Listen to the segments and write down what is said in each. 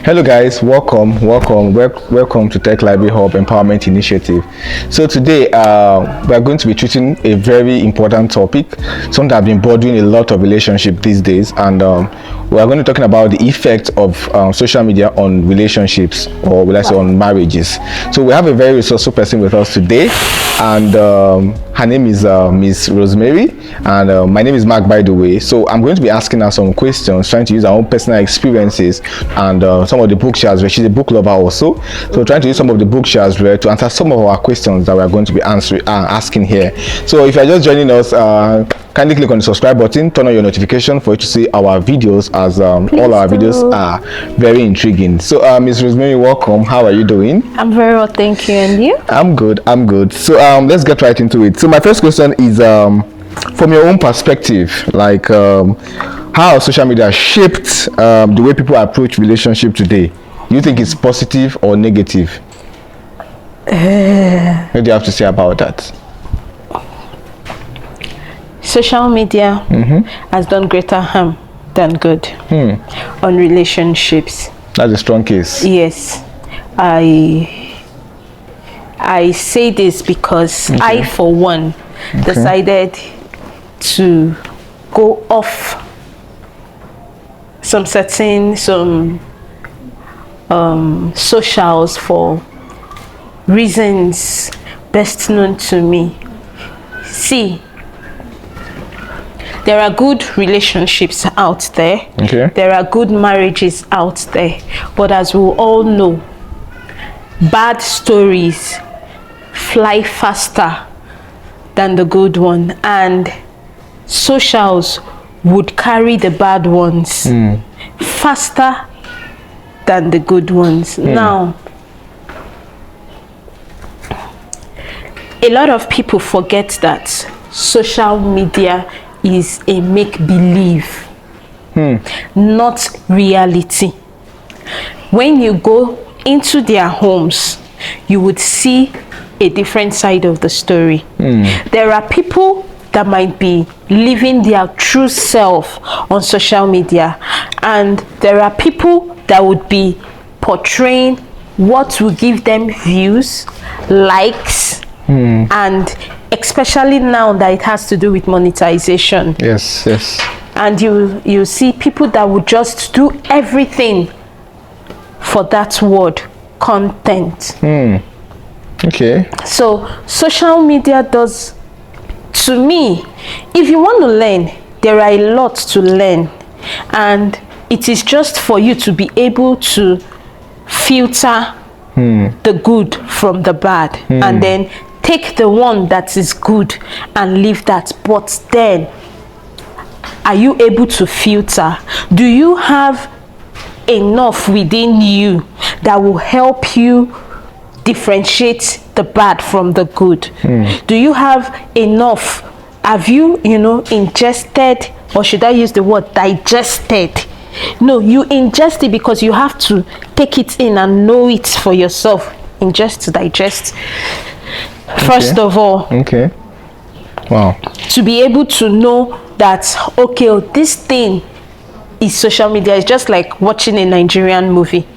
Hello guys, welcome to Tech Library Hub Empowerment Initiative. So today we are going to be treating a very important topic, something that has been bothering a lot of relationships these days, and we are going to be talking about the effect of social media on relationships, or will I say on marriages. So we have a very resourceful person with us today, and her name is Miss Rosemary, and my name is Mark, by the way. So I'm going to be asking her some questions, trying to use our own personal experiences and some of the books she has read. She's a book lover also, so trying to use some of the books she has read to answer some of our questions that we are going to be asking here. So if you're just joining us, kindly click on the subscribe button, turn on your notification for you to see our videos, as all our videos are very intriguing. So Miss Rosemary, welcome. How are you doing? I'm very well, thank you. And you? I'm good. So let's get right into it. So my first question is, from your own perspective, like how has social media shaped the way people approach relationship today? Do you think it's positive or negative? What do you have to say about that? Social media has done greater harm than good on relationships. That's a strong case. Yes, I say this because I, for one, decided to go off some socials for reasons best known to me. See, there are good relationships out there. There are good marriages out there. But as we all know, bad stories fly faster than the good one. And socials would carry the bad ones faster than the good ones. Now, a lot of people forget that social media is a make-believe, not reality. When you go into their homes, you would see a different side of the story. There are people that might be living their true self on social media, and there are people that would be portraying what will give them views, likes, and especially now that it has to do with monetization. Yes. And you see people that would just do everything for that word, content. Okay. So social media does, to me, if you want to learn, there are a lot to learn, and it is just for you to be able to filter the good from the bad, and then take the one that is good and leave that. But then, are you able to filter? Do you have enough within you that will help you differentiate the bad from the good? Do you have enough? Have you ingested, or should I use the word digested? No, you ingest it because you have to take it in and know it for yourself. Ingest to digest. First of all, Wow. To be able to know that, okay, this thing is social media. It's just like watching a Nigerian movie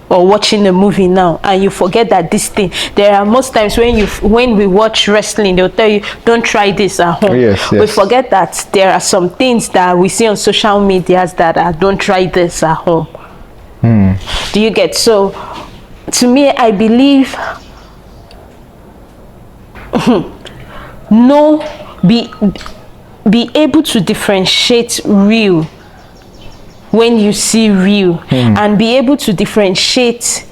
or watching a movie now, and you forget that this thing, there are most times when we watch wrestling, they'll tell you, don't try this at home. Yes. We forget that there are some things that we see on social medias that are, don't try this at home. Do you get? So to me, I believe be able to differentiate real when you see real, and be able to differentiate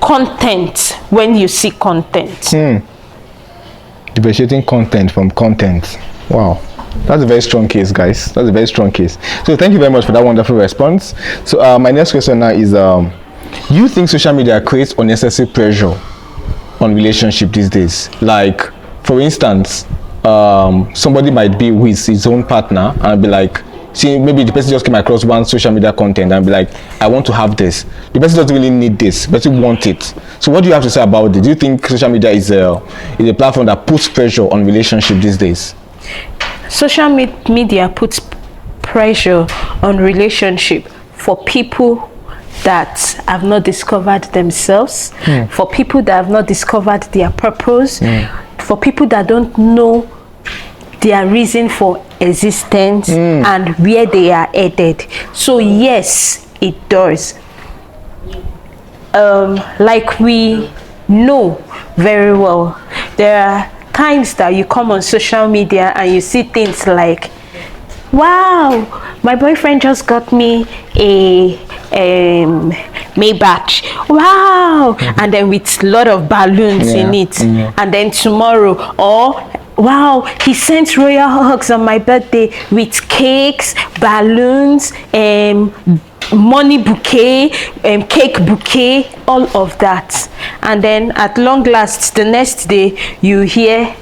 content when you see content. Differentiating content from content. Wow. That's a very strong case, guys. That's a very strong case. So thank you very much for that wonderful response. So my next question now is, do you think social media creates unnecessary pressure on relationship these days? Like, for instance, somebody might be with his own partner and be like, see, maybe the person just came across one social media content and be like, I want to have this. The person doesn't really need this, but he wants it. So what do you have to say about it? Do you think social media is a platform that puts pressure on relationship these days? Social media puts pressure on relationship for people that have not discovered themselves, for people that have not discovered their purpose, for people that don't know their reason for existence and where they are headed. So yes, it does. Like we know very well, there are times that you come on social media and you see things like, wow, my boyfriend just got me a Maybach, wow, and then with a lot of balloons in it, and then tomorrow, or wow, he sent royal hugs on my birthday with cakes, balloons, money bouquet, cake bouquet, all of that. And then at long last, the next day you hear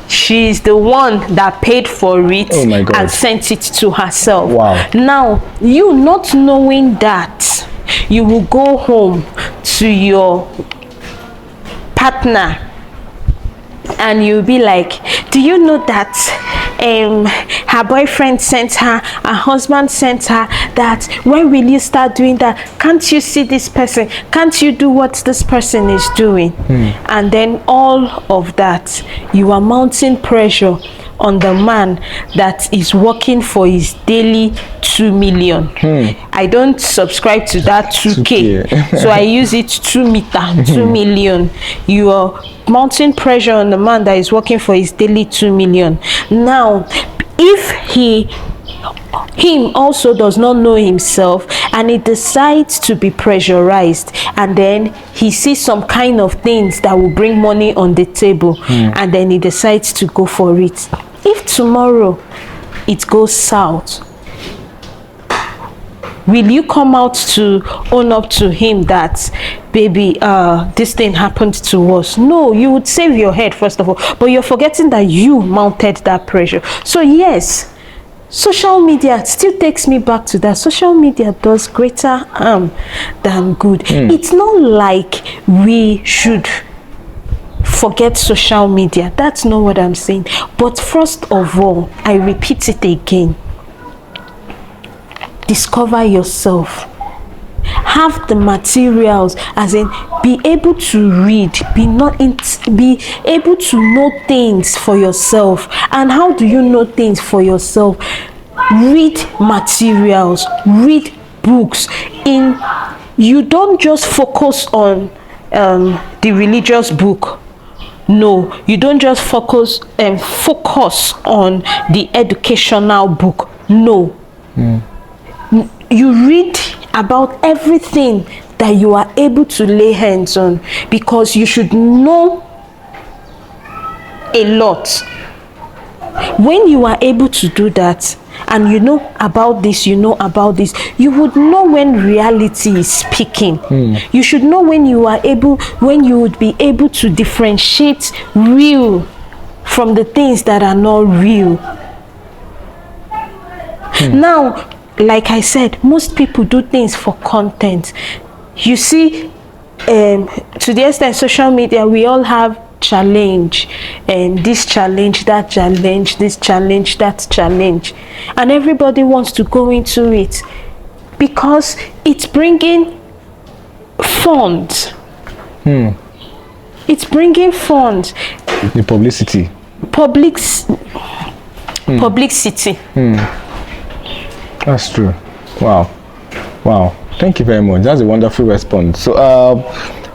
she's the one that paid for it and sent it to herself. Wow. Now, you not knowing that, you will go home to your partner and you'll be like, do you know that her boyfriend sent her husband sent her that? When will you start doing that? Can't you see this person? Can't you do what this person is doing? And then all of that, you are mounting pressure on the man that is working for his daily 2 million. I don't subscribe to that 2K. So I use it 2 meter, 2 million. You are mounting pressure on the man that is working for his daily 2 million. Now, if him also does not know himself and he decides to be pressurized, and then he sees some kind of things that will bring money on the table, and then he decides to go for it. If tomorrow it goes south, will you come out to own up to him that, baby, this thing happened to us? No, you would save your head first of all, but you're forgetting that you mounted that pressure. So yes, social media still takes me back to that. Social media does greater harm than good. It's not like we should forget social media. That's not what I'm saying. But first of all, I repeat it again, discover yourself. Have the materials, as in be able to read, be able to know things for yourself. And how do you know things for yourself? Read materials, read books. You don't just focus on the religious book. No, you don't just focus on the educational book. No. You read about everything that you are able to lay hands on, because you should know a lot. When you are able to do that, and you know about this, you would know when reality is speaking. You should know when you would be able to differentiate real from the things that are not real. Now, like I said, most people do things for content. You see, to the extent social media, we all have challenge, and this challenge, that challenge, this challenge, that challenge, and everybody wants to go into it because it's bringing funds. It's bringing funds. The publicity. Publicity. That's true. Wow. Thank you very much. That's a wonderful response. So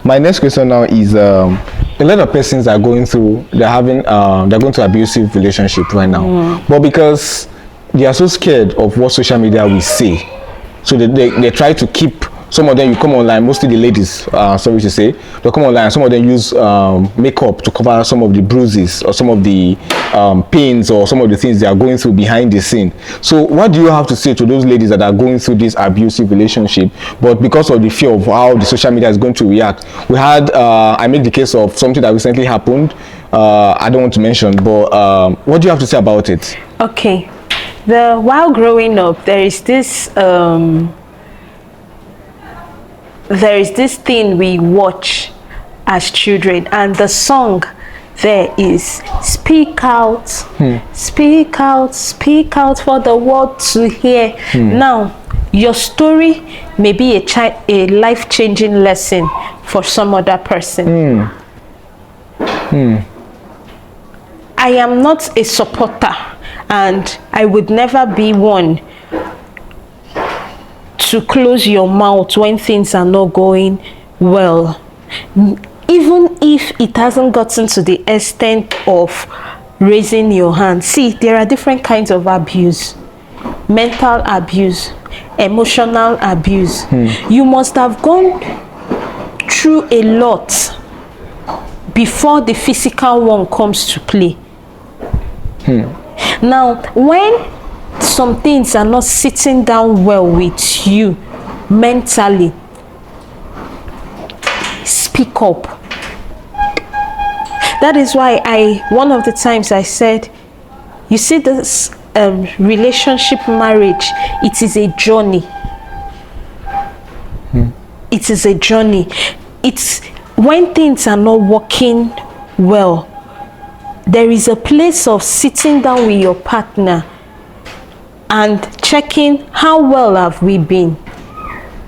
my next question now is, a lot of persons are going through, they're going to abusive relationship right now, but because they are so scared of what social media will say, so they try to keep. Some of them, you come online, mostly the ladies, sorry to say, they come online, some of them use makeup to cover some of the bruises or some of the pains or some of the things they are going through behind the scene. So what do you have to say to those ladies that are going through this abusive relationship, but because of the fear of how the social media is going to react? We had, I make the case of something that recently happened, I don't want to mention, but what do you have to say about it? Okay. While growing up, there is this thing we watch as children, and the song there is speak out, speak out, speak out for the world to hear. Now, your story may be a life-changing lesson for some other person. I am not a supporter, and I would never be one to close your mouth when things are not going well, even if it hasn't gotten to the extent of raising your hand. See, there are different kinds of abuse: mental abuse, emotional abuse. You must have gone through a lot before the physical one comes to play. Now, when some things are not sitting down well with you mentally, speak up. That is why one of the times I said, you see, this relationship, marriage, it is a journey. It is a journey. It's when things are not working well, there is a place of sitting down with your partner and checking, how well have we been?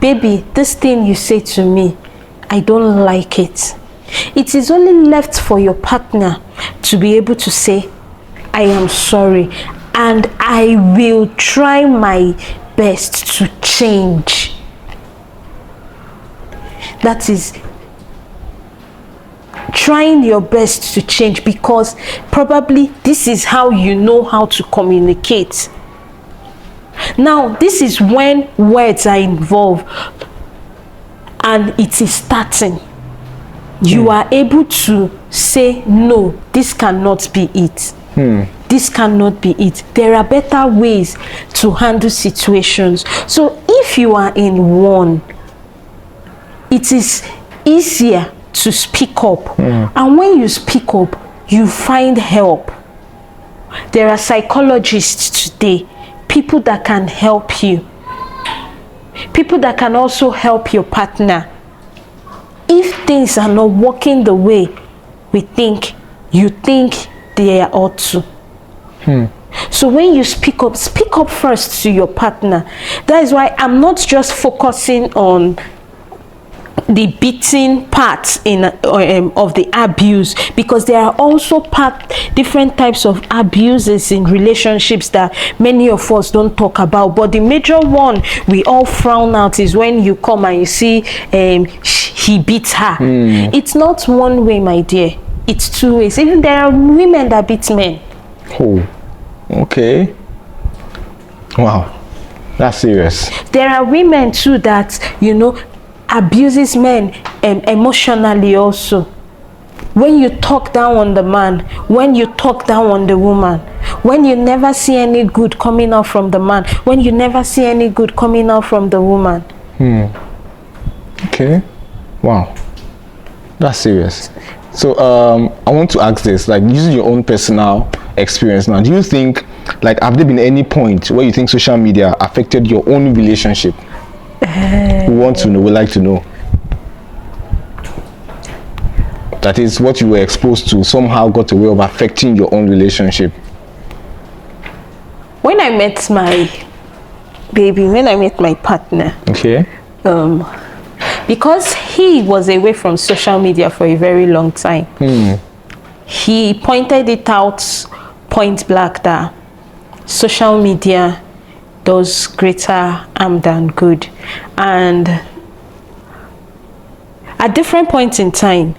Baby, this thing you say to me, I don't like it. It is only left for your partner to be able to say, I am sorry, and I will try my best to change. That is trying your best to change, because probably this is how you know how to communicate. Now, this is when words are involved and it is starting. You are able to say, no, this cannot be it. This cannot be it. There are better ways to handle situations. So if you are in one, it is easier to speak up. And when you speak up, you find help. There are psychologists today, people that can help you, people that can also help your partner if things are not working the way you think they ought to. So when you speak up first to your partner. That is why I'm not just focusing on the beating part of the abuse, because there are also different types of abuses in relationships that many of us don't talk about. But the major one we all frown out is when you come and you see he beats her. It's not one way, my dear. It's two ways. Even there are women that beat men. Oh, okay. Wow, that's serious. There are women too that, abuses men emotionally also. When you talk down on the man, when you talk down on the woman, when you never see any good coming out from the man, when you never see any good coming out from the woman. Okay. Wow, that's serious. So I want to ask this, like, using your own personal experience now, do you think, like, have there been any point where you think social media affected your own relationship? We want to know, we like to know. That is, what you were exposed to somehow got a way of affecting your own relationship. When I met my partner, okay, because he was away from social media for a very long time, he pointed it out point blank that social media does greater harm than good. And at different points in time,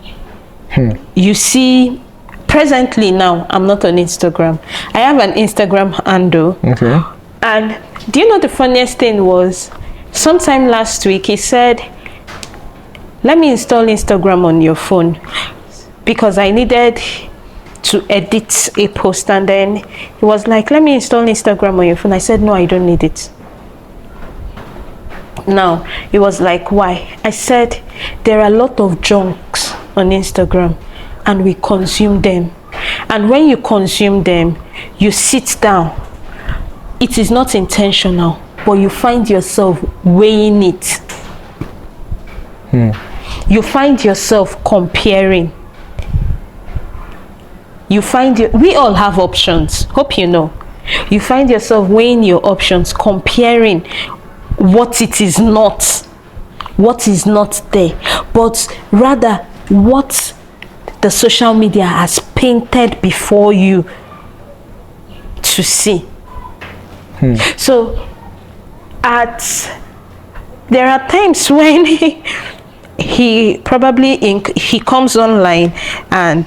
you see, presently now, I'm not on Instagram. I have an Instagram handle. Okay. And do you know the funniest thing was, sometime last week, he said, let me install Instagram on your phone, because I needed to edit a post. And then he was like, let me install Instagram on your phone. I said, no, I don't need it. Now, he was like, why? I said, there are a lot of junks on Instagram and we consume them. And when you consume them, you sit down. It is not intentional, but you find yourself weighing it. You find yourself comparing. you find we all have options. Hope you know. You find yourself weighing your options, comparing what it is not, what is not there, but rather what the social media has painted before you to see. So there are times when he comes online and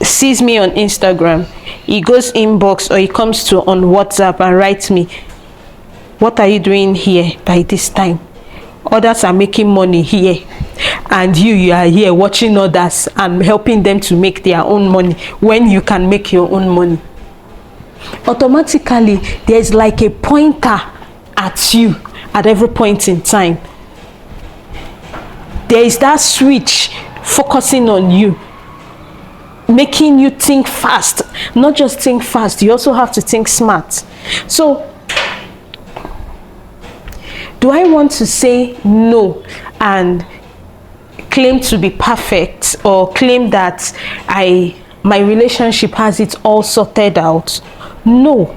sees me on Instagram, he goes inbox or he comes to on WhatsApp and writes me, what are you doing here by this time? Others are making money here, and you are here watching others and helping them to make their own money when you can make your own money. Automatically there's like a pointer at you at every point in time. There is that switch focusing on you, making you think fast. Not just think fast, you also have to think smart. So do I want to say no and claim to be perfect, or claim that my relationship has it all sorted out? No,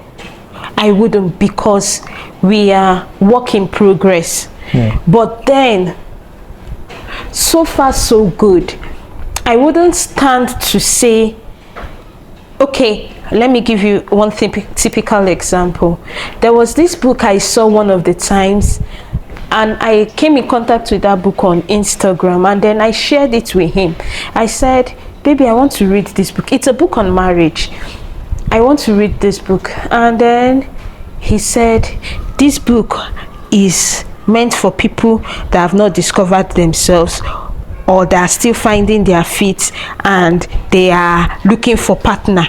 I wouldn't, because we are work in progress. But then, so far so good. I wouldn't stand to say, okay, let me give you one typical example. There was this book I saw one of the times, and I came in contact with that book on Instagram, and then I shared it with him. I said, baby, I want to read this book. It's a book on marriage. I want to read this book. And then he said, this book is meant for people that have not discovered themselves, or that are still finding their feet and they are looking for partner.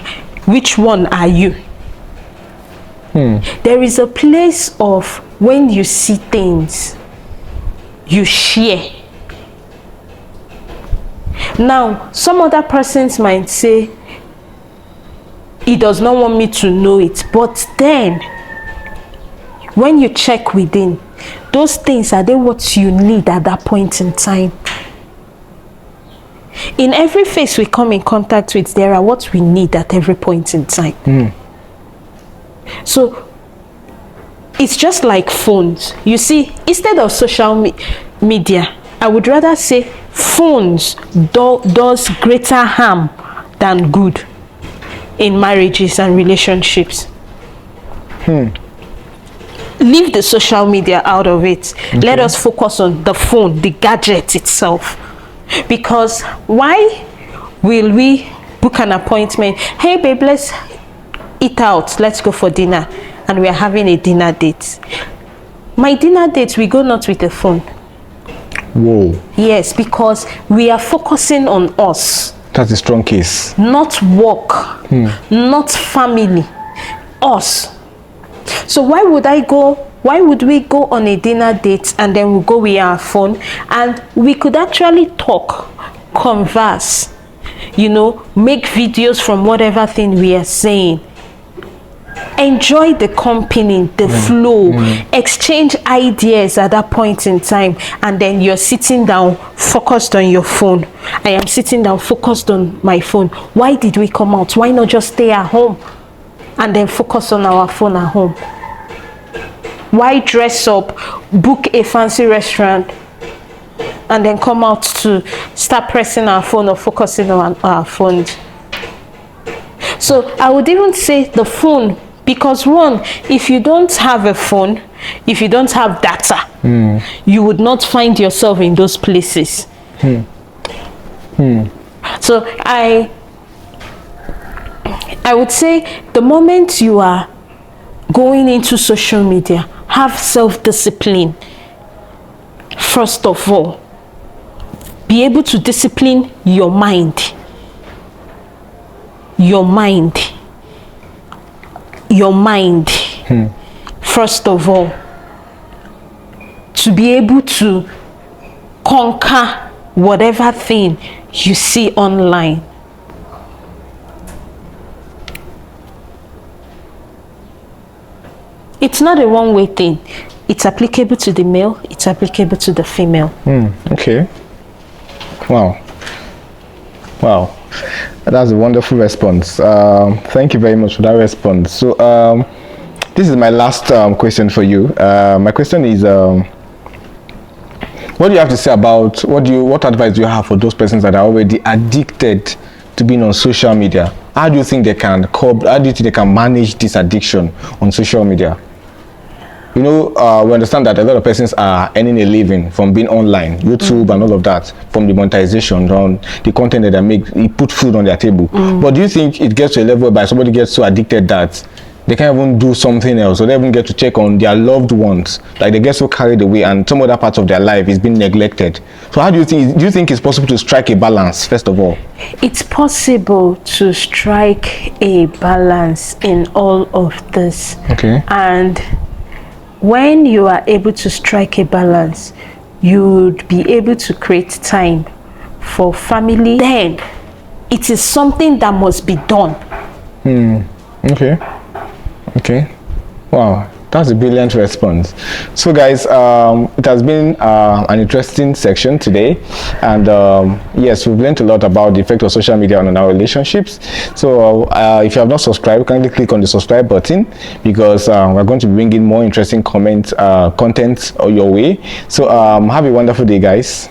Which one are you? There is a place of when you see things, you share. Now, some other persons might say, he does not want me to know it. But then, when you check within, those things, are they what you need at that point in time? In every face we come in contact with, there are what we need at every point in time. So it's just like phones. You see, instead of social media, I would rather say phones does greater harm than good in marriages and relationships. Leave the social media out of it. Okay. Let us focus on the phone, the gadget itself. Because why will we book an appointment? Hey babe, let's eat out, let's go for dinner, and we are having a dinner date. My dinner date, we go not with a phone. Whoa. Yes, because we are focusing on us. That's a strong case. Not work, not family, us. So why would we go on a dinner date and then we'll go with our phone, and we could actually talk, converse, make videos from whatever thing we are saying, enjoy the company, the flow, exchange ideas at that point in time, and then you're sitting down focused on your phone. I am sitting down focused on my phone. Why did we come out? Why not just stay at home and then focus on our phone at home? Why dress up, book a fancy restaurant, and then come out to start pressing our phone or focusing on our phones? So I would even say the phone, because one, if you don't have a phone, if you don't have data, you would not find yourself in those places. So I would say the moment you are going into social media, have self-discipline. First of all, be able to discipline your mind. Your mind. First of all, to be able to conquer whatever thing you see online. It's not a one-way thing. It's applicable to the male, it's applicable to the female. Okay. Wow. That's a wonderful response. Thank you very much for that response. So, this is my last question for you. My question is, what do you have to say about what advice do you have for those persons that are already addicted to being on social media? How do you think they can cope? How do you think they can manage this addiction on social media? You know, we understand that a lot of persons are earning a living from being online, YouTube and all of that, from the monetization, on the content that they make, it put food on their table. But do you think it gets to a level whereby somebody gets so addicted that they can't even do something else, or they even get to check on their loved ones, like they get so carried away and some other parts of their life is being neglected? So how do you think it's possible to strike a balance, first of all? It's possible to strike a balance in all of this. Okay. And when you are able to strike a balance, you would be able to create time for family. Then it is something that must be done. Okay. Wow, that's a brilliant response. So guys, it has been an interesting section today, and yes, we've learned a lot about the effect of social media on our relationships. So if you have not subscribed, kindly click on the subscribe button, because we're going to be bringing more interesting content your way. So have a wonderful day, guys.